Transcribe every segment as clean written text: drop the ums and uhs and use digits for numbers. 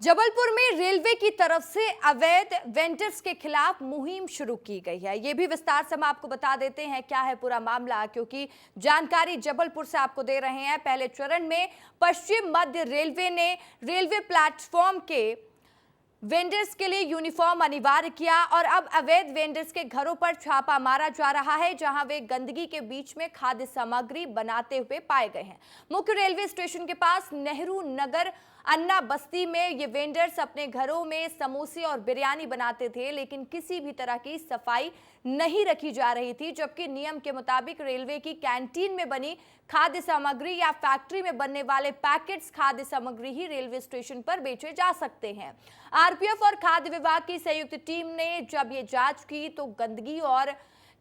जबलपुर में रेलवे की तरफ से अवैध वेंडर्स के खिलाफ मुहिम शुरू की गई है। ये भी विस्तार से हम आपको बता देते हैं क्या है पूरा मामला, क्योंकि जानकारी जबलपुर से आपको दे रहे हैं। पहले चरण में पश्चिम मध्य रेलवे ने रेलवे प्लेटफॉर्म के वेंडर्स के लिए यूनिफॉर्म अनिवार्य किया और अब अवैध वेंडर्स के घरों पर छापा मारा जा रहा है, जहां वे गंदगी के बीच में खाद्य सामग्री बनाते हुए पाए गए हैं। मुख्य रेलवे स्टेशन के पास नेहरू नगर अन्ना बस्ती में ये वेंडर्स अपने घरों में समोसे और बिरयानी बनाते थे, लेकिन किसी भी तरह की सफाई नहीं रखी जा रही थी, जबकि नियम के मुताबिक रेलवे की कैंटीन में बनी खाद्य सामग्री या फैक्ट्री में बनने वाले पैकेट्स खाद्य सामग्री ही रेलवे स्टेशन पर बेचे जा सकते हैं। आरपीएफ और खाद्य विभाग की संयुक्त टीम ने जब ये जांच की तो गंदगी और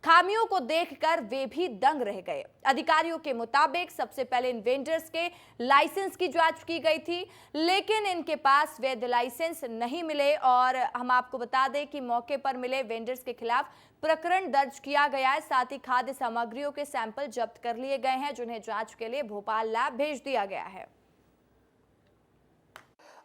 खामियों को देखकर वे भी दंग रह गए। अधिकारियों के मुताबिक सबसे पहले इन वेंडर्स के लाइसेंस की जांच की गई थी, लेकिन इनके पास वैध लाइसेंस नहीं मिले और हम आपको बता दें कि मौके पर मिले वेंडर्स के खिलाफ प्रकरण दर्ज किया गया है। साथ ही खाद्य सामग्रियों के सैंपल जब्त कर लिए गए हैं, जिन्हें जांच के लिए भोपाल लैब भेज दिया गया है।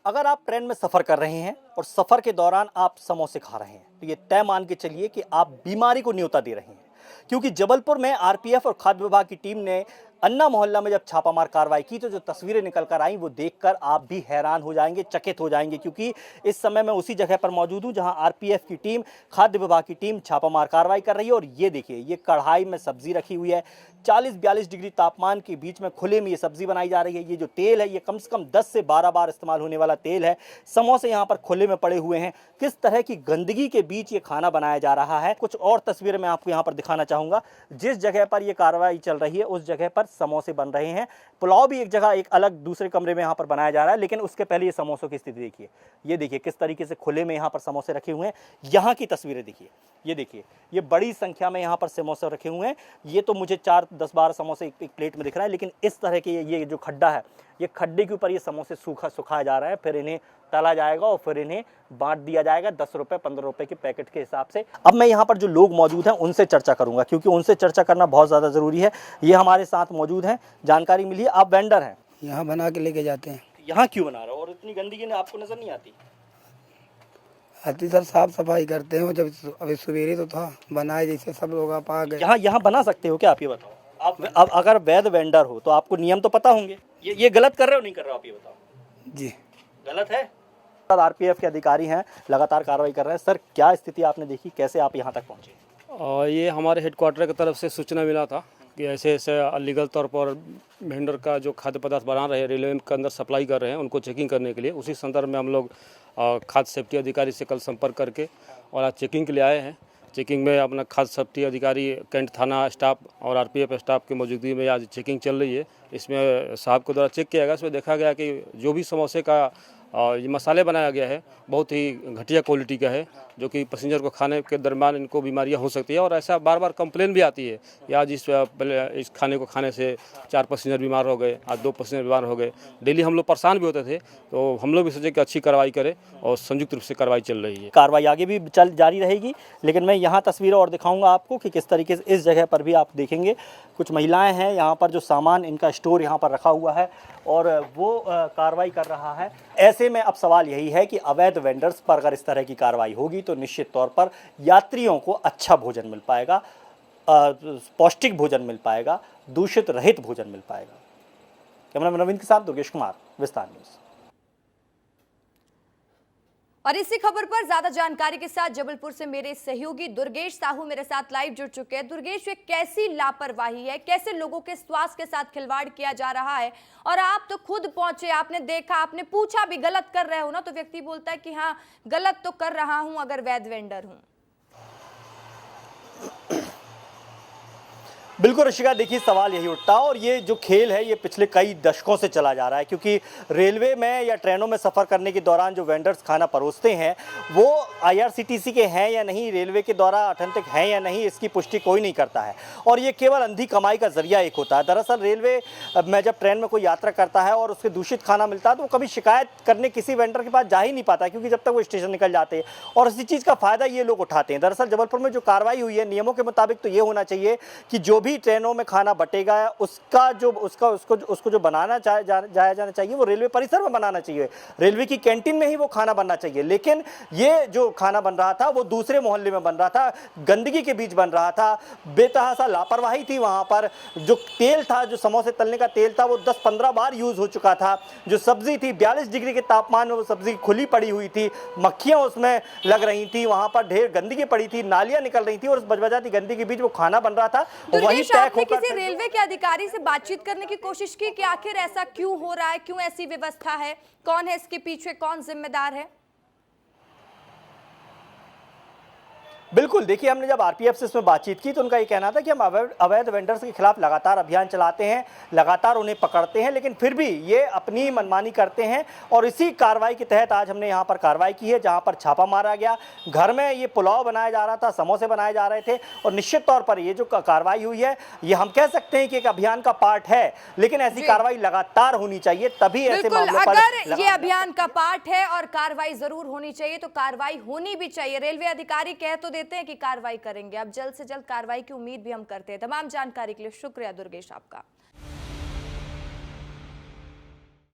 अगर आप ट्रेन में सफ़र कर रहे हैं और सफ़र के दौरान आप समोसे खा रहे हैं तो ये तय मान के चलिए कि आप बीमारी को न्योता दे रहे हैं, क्योंकि जबलपुर में आरपीएफ और खाद्य विभाग की टीम ने अन्ना मोहल्ला में जब छापामार कार्रवाई की तो जो तस्वीरें निकल कर आई वो देखकर आप भी हैरान हो जाएंगे, चकित हो जाएंगे, क्योंकि इस समय मैं उसी जगह पर मौजूद हूं जहां आरपीएफ की टीम, खाद्य विभाग की टीम छापामार कार्रवाई कर रही है। और ये देखिए, ये कढ़ाई में सब्जी रखी हुई है, 40-42 डिग्री तापमान के बीच में खुले में ये सब्जी बनाई जा रही है। ये जो तेल है ये कम से कम 10 से 12 बार इस्तेमाल होने वाला तेल है। समोसे यहाँ पर खुले में पड़े हुए हैं। किस तरह की गंदगी के बीच ये खाना बनाया जा रहा है, कुछ और तस्वीरें मैं आपको यहाँ पर दिखाना चाहूँगा। जिस जगह पर ये कार्रवाई चल रही है उस जगह पर समोसे बन रहे हैं। पुलाव भी एक जगह, एक अलग दूसरे कमरे में यहाँ पर बनाया जा रहा है, लेकिन उसके पहले ये समोसों की स्थिति देखिए। ये देखिए किस तरीके से खुले में यहाँ पर समोसे रखे हुए हैं। यहाँ की तस्वीरें देखिए, ये देखिए, ये बड़ी संख्या में यहाँ पर समोसे रखे हुए हैं। ये तो मुझे 4, 10, 12 समोसे एक प्लेट में दिख रहा है, लेकिन इस तरह के ये जो खड्डा है, ये खड्डे के ऊपर ये समोसे सुखाया जा रहा है, फिर इन्हें तला जाएगा और फिर इन्हें बांट दिया जाएगा 10 रुपए 15 रुपए के पैकेट के हिसाब से। अब मैं यहाँ पर जो लोग मौजूद हैं उनसे चर्चा करूंगा, क्योंकि उनसे चर्चा करना बहुत ज़्यादा ज़रूरी है। ये हमारे साथ मौजूद हैं, जानकारी मिली है। आप वेंडर हैं, यहाँ बना के लेके जाते हैं। यहाँ क्यों बना रहे हो और इतनी गंदगी ने आपको नजर नहीं आती? आती सर, साफ सफाई करते हैं। जब अभी सवेरे तो था बनाए, जैसे सब लोग आप आ गए। यहाँ बना सकते हो क्या, आप ये बताओ? आप अब अगर वैध वेंडर हो तो आपको नियम तो पता होंगे। ये गलत कर रहे हो नहीं कर रहे हो, आप ये बताओ। जी गलत है। आरपीएफ के अधिकारी हैं, लगातार कार्रवाई कर रहे हैं। सर, क्या स्थिति आपने देखी, कैसे आप यहाँ तक पहुँचे? ये हमारे हेडक्वार्टर की तरफ से सूचना मिला था कि ऐसे ऐसे अलीगल तौर पर वेंडर का जो खाद्य पदार्थ बना रहे हैं, रेलवे के अंदर सप्लाई कर रहे हैं, उनको चेकिंग करने के लिए। उसी संदर्भ में हम लोग खाद्य सेफ्टी अधिकारी से कल संपर्क करके और आज चेकिंग के लिए आए हैं। चेकिंग में अपना खाद्य सेफ्टी अधिकारी, कैंट थाना स्टाफ और आरपीएफ स्टाफ की मौजूदगी में आज चेकिंग चल रही है। इसमें साहब के द्वारा चेक किया गया, इसमें देखा गया कि जो भी समोसे का ये मसाले बनाया गया है बहुत ही घटिया क्वालिटी का है, जो कि पैसेंजर को खाने के दरमियान इनको बीमारियां हो सकती है। और ऐसा बार बार कंप्लेन भी आती है कि आज इस खाने को खाने से 4 पैसेंजर बीमार हो गए, आज 2 पैसेंजर बीमार हो गए। डेली हम लोग परेशान भी होते थे, तो हम लोग भी सोचे कि अच्छी कार्रवाई करें और संयुक्त रूप से कार्रवाई चल रही है। कार्रवाई आगे भी जारी रहेगी, लेकिन मैं यहाँ तस्वीरें और दिखाऊंगा आपको कि किस तरीके से इस जगह पर भी आप देखेंगे कुछ महिलाएं हैं यहाँ पर, जो सामान इनका स्टोर यहाँ पर रखा हुआ है और वो कार्रवाई कर रहा है। ऐसे में अब सवाल यही है कि अवैध वेंडर्स पर अगर इस तरह की कार्रवाई होगी तो निश्चित तौर पर यात्रियों को अच्छा भोजन मिल पाएगा, पौष्टिक भोजन मिल पाएगा, दूषित रहित भोजन मिल पाएगा। कैमरामैन नवीन के साथ दुर्गेश कुमार, विस्तार न्यूज़। और इसी खबर पर ज्यादा जानकारी के साथ जबलपुर से मेरे सहयोगी दुर्गेश साहू मेरे साथ लाइव जुड़ चुके हैं। दुर्गेश, ये कैसी लापरवाही है, कैसे लोगों के स्वास्थ्य के साथ खिलवाड़ किया जा रहा है? और आप तो खुद पहुंचे, आपने देखा, आपने पूछा भी गलत कर रहे हो ना, तो व्यक्ति बोलता है कि हाँ गलत तो कर रहा हूं अगर वैध वेंडर हूं। बिल्कुल ऋषिका, देखिए सवाल यही उठता है और ये जो खेल है ये पिछले कई दशकों से चला जा रहा है, क्योंकि रेलवे में या ट्रेनों में सफ़र करने के दौरान जो वेंडर्स खाना परोसते हैं वो आईआरसीटीसी के हैं या नहीं, रेलवे के द्वारा ऑथेंटिक हैं या नहीं, इसकी पुष्टि कोई नहीं करता है और ये केवल अंधी कमाई का जरिया एक होता है। दरअसल रेलवे में जब ट्रेन में कोई यात्रा करता है और उसके दूषित खाना मिलता है तो वो कभी शिकायत करने किसी वेंडर के पास जा ही नहीं पाता, क्योंकि जब तक वो स्टेशन निकल जाते हैं, और इसी चीज़ का फ़ायदा ये लोग उठाते हैं। दरअसल जबलपुर में जो कार्रवाई हुई है नियमों के मुताबिक तो ये होना चाहिए कि जो भी भी ट्रेनों में खाना बटेगा उसको जो बनाना जाया जाना चाहिए वो रेलवे परिसर में बनाना चाहिए, रेलवे की कैंटीन में ही वो खाना बनना चाहिए। लेकिन ये जो खाना बन रहा था वो दूसरे मोहल्ले में बन रहा था, गंदगी के बीच बन रहा था, बेतहासा लापरवाही थी। वहाँ पर जो तेल था, जो समोसे तलने का तेल था, वो 10-15 बार यूज़ हो चुका था। जो सब्जी थी 42 डिग्री के तापमान में वो सब्जी खुली पड़ी हुई थी, मक्खियाँ उसमें लग रही थी, वहाँ पर ढेर गंदगी पड़ी थी, नालियाँ निकल रही थी और उस बजबजाती गंदगी के बीच वो खाना बन रहा था। वही दुर्गेश, पैक आपने होकर किसी रेलवे के अधिकारी से बातचीत करने की कोशिश की कि आखिर ऐसा क्यों हो रहा है, क्यों ऐसी व्यवस्था है, कौन है इसके पीछे, कौन जिम्मेदार है? बिल्कुल, देखिए हमने जब आरपीएफ से इसमें बातचीत की तो उनका ये कहना था कि हम अवैध वेंडर्स के खिलाफ लगातार अभियान चलाते हैं, लगातार उन्हें पकड़ते हैं, लेकिन फिर भी ये अपनी मनमानी करते हैं। और इसी कार्रवाई के तहत आज हमने यहाँ पर कार्रवाई की है, जहाँ पर छापा मारा गया। घर में ये पुलाव बनाया जा रहा था, समोसे बनाए जा रहे थे, और निश्चित तौर पर ये जो कार्रवाई हुई है ये हम कह सकते हैं कि एक अभियान का पार्ट है, लेकिन ऐसी कार्रवाई लगातार होनी चाहिए, तभी ऐसे मामलों पर अगर ये अभियान का पार्ट है और कार्रवाई जरूर होनी चाहिए तो कार्रवाई होनी भी चाहिए। रेलवे अधिकारी कह तो देते हैं कि कार्रवाई करेंगे, अब जल्द से जल्द कार्रवाई की उम्मीद भी हम करते हैं। तमाम जानकारी के लिए शुक्रिया दुर्गेश आपका।